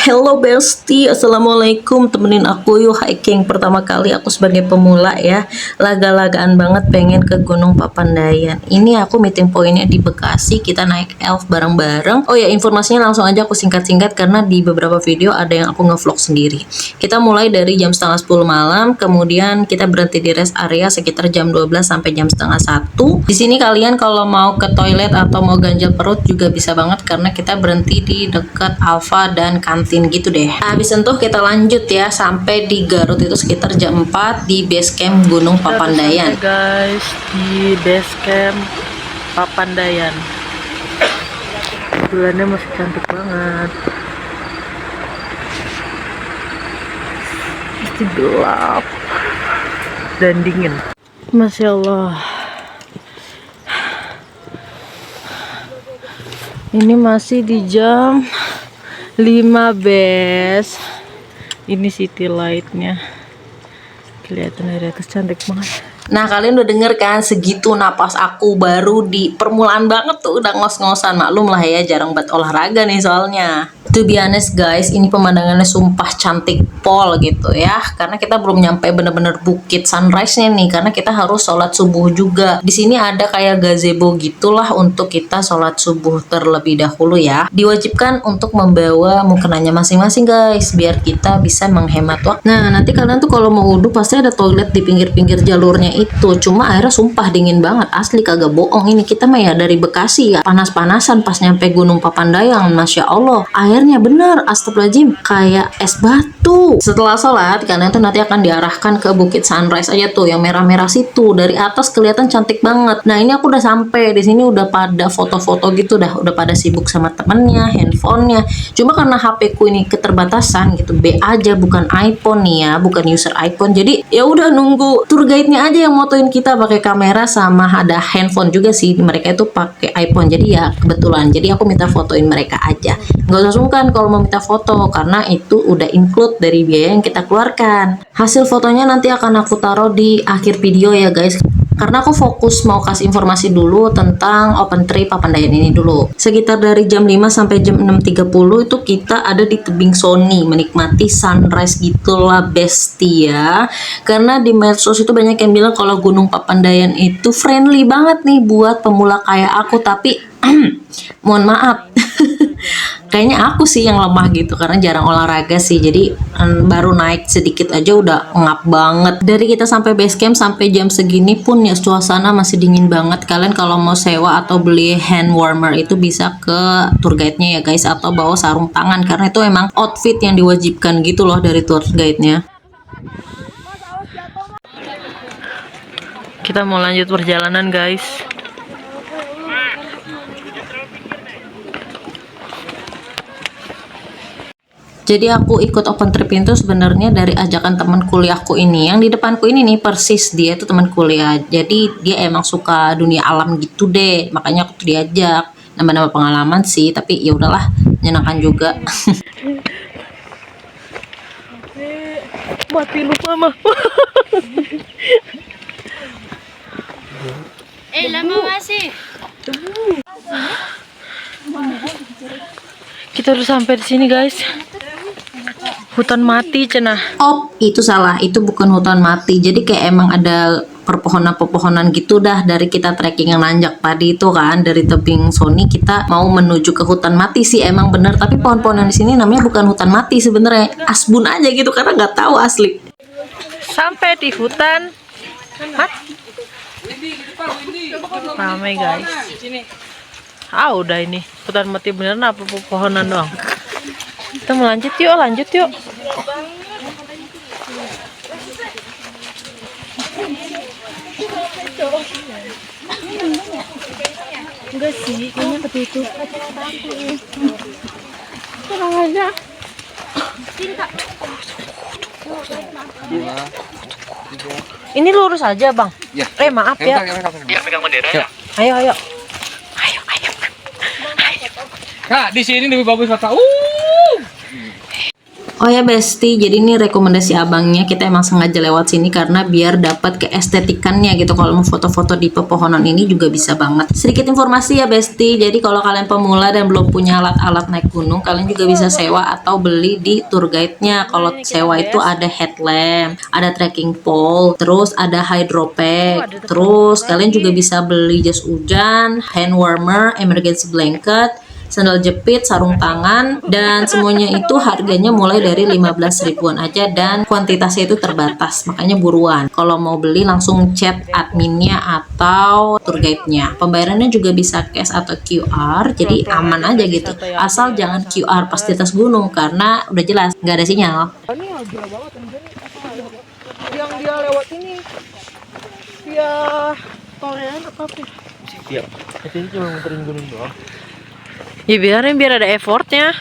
Hello bestie, assalamualaikum. Temenin aku yuk hiking. Pertama kali aku sebagai pemula ya, laga-lagaan banget pengen ke Gunung Papandayan. Ini aku meeting pointnya di Bekasi. Kita naik elf bareng-bareng. Oh ya, informasinya langsung aja aku singkat-singkat karena di beberapa video ada yang aku ngevlog sendiri. Kita mulai dari jam setengah 10 malam, kemudian kita berhenti di rest area sekitar jam 12 sampai jam setengah 1. Di sini kalian kalau mau ke toilet atau mau ganjal perut juga bisa banget karena kita berhenti di dekat Alfa dan kantin gitu deh. Habis itu kita lanjut ya sampai di Garut itu sekitar jam 4 di base camp Gunung Papandayan. Guys, di base camp Papandayan. Bulannya masih cantik banget. Masih gelap dan dingin. Masya Allah. Ini masih di jam 5 bes. Ini city lightnya kelihatan dari atas, cantik banget. Nah, kalian udah denger kan segitu napas aku baru di permulaan banget tuh udah ngos-ngosan. Maklum lah ya, jarang banget olahraga nih soalnya. To be honest guys, ini pemandangannya sumpah cantik pol gitu ya. Karena kita belum nyampe bener-bener bukit sunrise-nya nih, karena kita harus sholat subuh juga. Di sini ada kayak gazebo gitulah untuk kita sholat subuh terlebih dahulu ya. Diwajibkan untuk membawa mukenanya masing-masing guys, biar kita bisa menghemat waktu. Nah, nanti kalian tuh kalau mau wudhu pasti ada toilet di pinggir-pinggir jalurnya itu. Cuma airnya sumpah dingin banget, asli kagak bohong. Ini kita mah ya dari Bekasi ya, panas-panasan pas nyampe Gunung Papandayan. Masya Allah, airnya bener astagfirullahaladzim kayak es batu. Setelah sholat kalian tuh nanti akan diarahkan ke Bukit Sunrise aja tuh yang merah-merah situ. Dari atas kelihatan cantik banget. Nah, ini aku udah sampai di sini, udah pada foto-foto gitu dah, udah pada sibuk sama temennya, handphonenya. Cuma karena HP ku ini keterbatasan gitu, B aja bukan iPhone nih ya, bukan user iPhone. Jadi ya udah nunggu tour guide-nya aja yang motoin kita pakai kamera, sama ada handphone juga sih. Mereka itu pakai iPhone. Jadi ya kebetulan. Jadi aku minta fotoin mereka aja. Nggak usah sungkan kalau mau minta foto karena itu udah include dari biaya yang kita keluarkan. Hasil fotonya nanti akan aku taruh di akhir video ya guys. Karena aku fokus mau kasih informasi dulu tentang open trip Papandayan ini dulu. Sekitar dari jam 5 sampai jam 6.30 itu kita ada di tebing Sony menikmati sunrise gitulah bestie ya. Karena di medsos itu banyak yang bilang kalau Gunung Papandayan itu friendly banget nih buat pemula kayak aku, tapi mohon maaf. Kayaknya aku sih yang lemah gitu karena jarang olahraga sih, jadi baru naik sedikit aja udah ngap banget. Dari kita sampai base camp sampai jam segini pun ya suasana masih dingin banget. Kalian kalau mau sewa atau beli hand warmer itu bisa ke tour guide-nya ya guys, atau bawa sarung tangan karena itu emang outfit yang diwajibkan gitu loh dari tour guide-nya. Kita mau lanjut perjalanan guys. Jadi aku ikut open trip itu sebenarnya dari ajakan teman kuliahku ini. Yang di depanku ini nih persis dia itu teman kuliah. Jadi dia emang suka dunia alam gitu deh. Makanya aku tuh diajak. Nambah-nambah pengalaman sih, tapi ya udahlah, menyenangkan juga. Mati lupa mah. Lama masih. Kita udah sampai di sini guys. Hutan mati cenah. Oh, itu salah. Itu bukan hutan mati. Jadi kayak emang ada perpohonan-perpohonan gitu dah. Dari kita trekking yang nanjak tadi itu kan, dari tebing Sony kita mau menuju ke hutan mati sih emang bener. Tapi pohon-pohon yang di sini namanya bukan hutan mati sebenarnya. Asbun aja gitu karena nggak tahu asli. Sampai di hutan mati. Ramai guys. Udah ini hutan mati beneran apa pepohonan doang? Kita mau lanjut yuk, lanjut yuk. Enggak sih, kayaknya ketutup. Tenang aja. Ini lurus aja bang. Ya. Maaf ya. Ya, pegang bendera. Ayo, ayo. Kak, di sini lebih bagus kata. Oh ya Besti, jadi ini rekomendasi abangnya, kita emang sengaja lewat sini karena biar dapat keestetikannya gitu. Kalau mau foto-foto di pepohonan ini juga bisa banget. Sedikit informasi ya Besti, jadi kalau kalian pemula dan belum punya alat-alat naik gunung, kalian juga bisa sewa atau beli di tour guide-nya. Kalau sewa itu ada headlamp, ada trekking pole, terus ada hydropack, terus kalian juga bisa beli jas hujan, hand warmer, emergency blanket, sandal jepit, sarung tangan, dan semuanya itu harganya mulai dari 15 ribuan aja dan kuantitasnya itu terbatas, makanya buruan. Kalau mau beli langsung chat adminnya atau tour guide-nya. Pembayarannya juga bisa cash atau QR, jadi aman aja gitu. Asal jangan QR pas di atas gunung karena udah jelas nggak ada sinyal. Ini gila banget anjir. Yang dia lewat ini via torean apa apa? Iya, itu cuma muterin gunung doang. Ya biarin biar ada effortnya.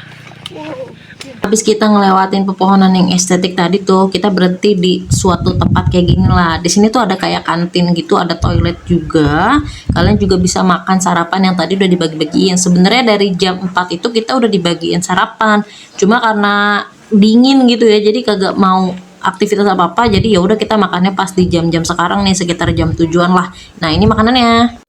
Habis kita ngelewatin pepohonan yang estetik tadi tuh, kita berhenti di suatu tempat kayak gini lah. Di sini tuh ada kayak kantin gitu, ada toilet juga. Kalian juga bisa makan sarapan yang tadi udah dibagi-bagiin. Sebenarnya dari jam 4 itu kita udah dibagiin sarapan. Cuma karena dingin gitu ya, jadi kagak mau aktivitas apa-apa. Jadi ya udah kita makannya pas di jam-jam sekarang nih, sekitar jam 7-an lah. Nah, ini makanannya.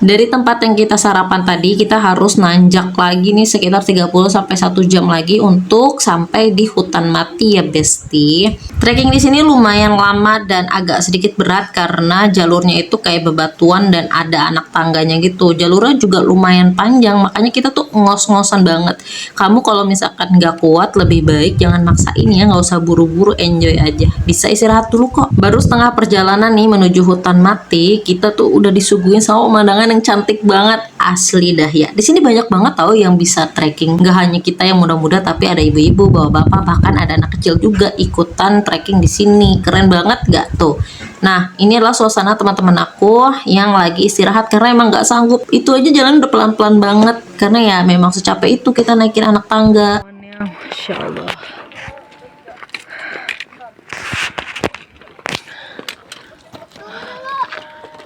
Dari tempat yang kita sarapan tadi, kita harus nanjak lagi nih sekitar 30 sampai 1 jam lagi untuk sampai di hutan mati ya Besti. Trekking di sini lumayan lama dan agak sedikit berat karena jalurnya itu kayak bebatuan dan ada anak tangganya gitu. Jalurnya juga lumayan panjang, makanya kita tuh ngos-ngosan banget. Kamu kalau misalkan nggak kuat, lebih baik jangan maksain ya, nggak usah buru-buru, enjoy aja. Bisa istirahat dulu kok. Baru setengah perjalanan nih menuju hutan mati, kita tuh udah disuguhin sama pemandangan yang cantik banget, asli dah ya. Di sini banyak banget tau yang bisa trekking. Gak hanya kita yang muda-muda, tapi ada ibu-ibu, bapak-bapak, bahkan ada anak kecil juga ikutan trekking di sini. Keren banget gak tuh? Nah, ini adalah suasana teman-teman aku yang lagi istirahat karena emang gak sanggup. Itu aja jalan udah pelan-pelan banget karena ya memang secapek itu kita naikin anak tangga. Masya Allah.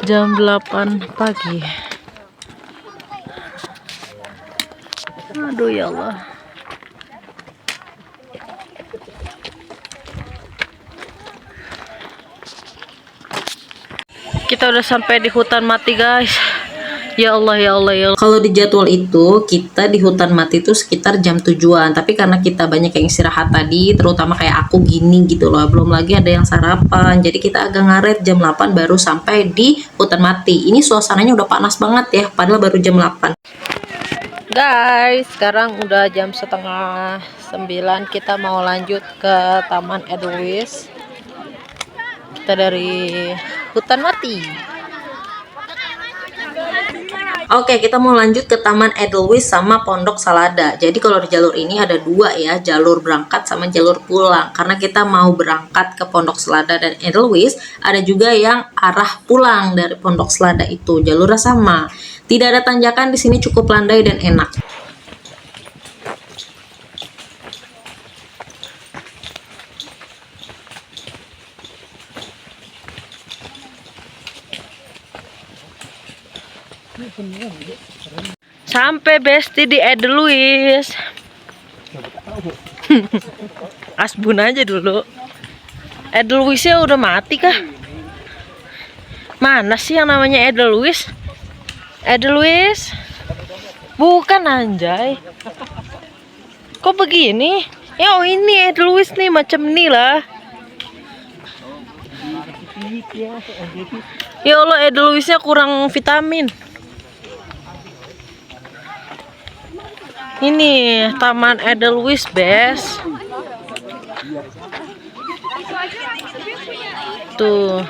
Jam 8 pagi. Aduh ya Allah. Kita udah sampai di hutan mati guys. Ya Allah ya Allah ya Allah. Kalau di jadwal itu kita di hutan mati itu sekitar jam 7-an, tapi karena kita banyak yang istirahat tadi, terutama kayak aku gini gitu loh, belum lagi ada yang sarapan, jadi kita agak ngaret jam 8 baru sampai di hutan mati. Ini suasananya udah panas banget ya, padahal baru jam 8. Guys, sekarang udah jam setengah 9, kita mau lanjut ke Taman Edelweiss. Kita dari hutan mati. Oke, kita mau lanjut ke Taman Edelweiss sama Pondok Salada. Jadi kalau di jalur ini ada dua ya, jalur berangkat sama jalur pulang. Karena kita mau berangkat ke Pondok Salada dan Edelweiss, ada juga yang arah pulang dari Pondok Salada itu. Jalurnya sama. Tidak ada tanjakan, di sini cukup landai dan enak. Sampai Besti di Edelweiss. Asbun aja dulu. Edelweissnya udah mati kah? Mana sih yang namanya Edelweiss? Edelweiss? Bukan anjay. Kok begini? Ya oh ini Edelweiss nih, macam nih lah. Ya Allah, Edelweissnya kurang vitamin. Ini Taman Edelweiss, Bes. Tuh.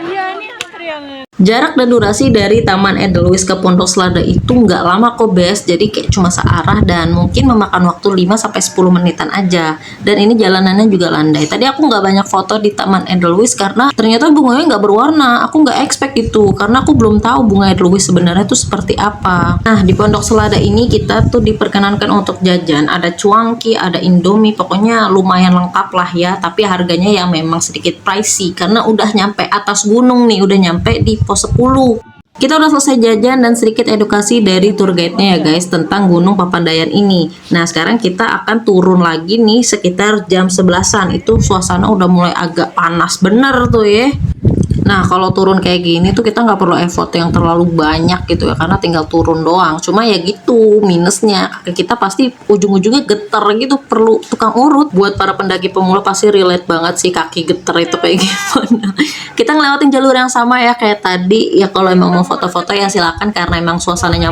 Iya, ini yang Jarak dan durasi dari Taman Edelweiss ke Pondok Selada itu nggak lama kok Bes, jadi kayak cuma searah dan mungkin memakan waktu 5-10 menitan aja. Dan ini jalanannya juga landai. Tadi aku nggak banyak foto di Taman Edelweiss karena ternyata bunganya nggak berwarna. Aku nggak expect itu karena aku belum tahu bunga Edelweiss sebenarnya itu seperti apa. Nah di Pondok Selada ini kita tuh diperkenankan untuk jajan. Ada cuanki, ada indomie, pokoknya lumayan lengkap lah ya. Tapi harganya yang memang sedikit pricey karena udah nyampe atas gunung nih, udah nyampe di pos 10. Kita udah selesai jajan dan sedikit edukasi dari tour guide-nya ya guys tentang Gunung Papandayan ini. Nah sekarang kita akan turun lagi nih sekitar jam 11-an. Itu suasana udah mulai agak panas bener tuh ya. Nah kalau turun kayak gini tuh kita nggak perlu effort yang terlalu banyak gitu ya, karena tinggal turun doang. Cuma ya gitu minusnya, kaki kita pasti ujung-ujungnya geter gitu, perlu tukang urut. Buat para pendaki pemula pasti relate banget sih kaki geter itu kayak gimana. Kita ngelewatin jalur yang sama ya kayak tadi ya. Kalau emang mau foto-foto ya silakan, karena emang suasananya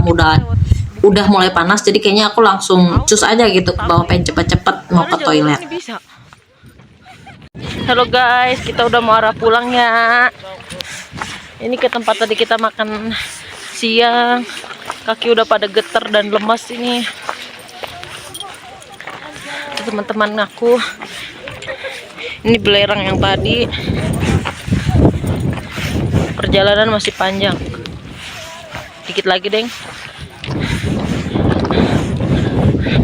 udah mulai panas, jadi kayaknya aku langsung cus aja gitu ke bawah, pengen cepet-cepet mau ke toilet. Halo guys, kita udah mau arah pulang ya. Ini ke tempat tadi kita makan siang. Kaki udah pada geter dan lemas ini. Teman-teman aku. Ini belerang yang tadi. Perjalanan masih panjang. Dikit lagi, Deng.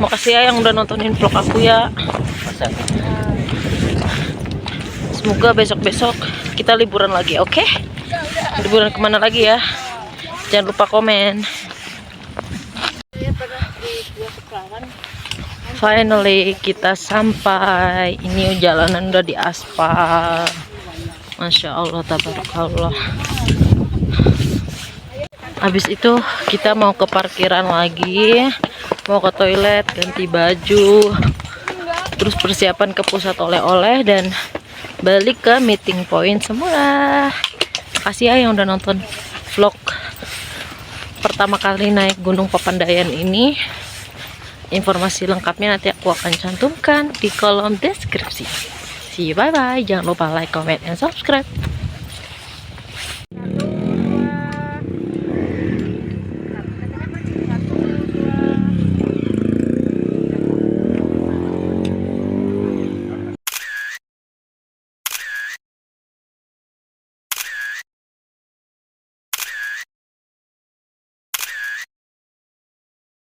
Makasih ya yang udah nontonin vlog aku ya. Semoga besok-besok kita liburan lagi, oke? Liburan kemana lagi ya? Jangan lupa komen. Finally kita sampai. Ini jalanan udah di aspal. Masya Allah, tabarakallah. Habis itu kita mau ke parkiran lagi, mau ke toilet, ganti baju, terus persiapan ke pusat oleh-oleh dan balik ke meeting point semula. Makasih ya yang udah nonton vlog pertama kali naik Gunung Papandayan ini. Informasi lengkapnya nanti aku akan cantumkan di kolom deskripsi. See you, bye bye. Jangan lupa like, comment, and subscribe.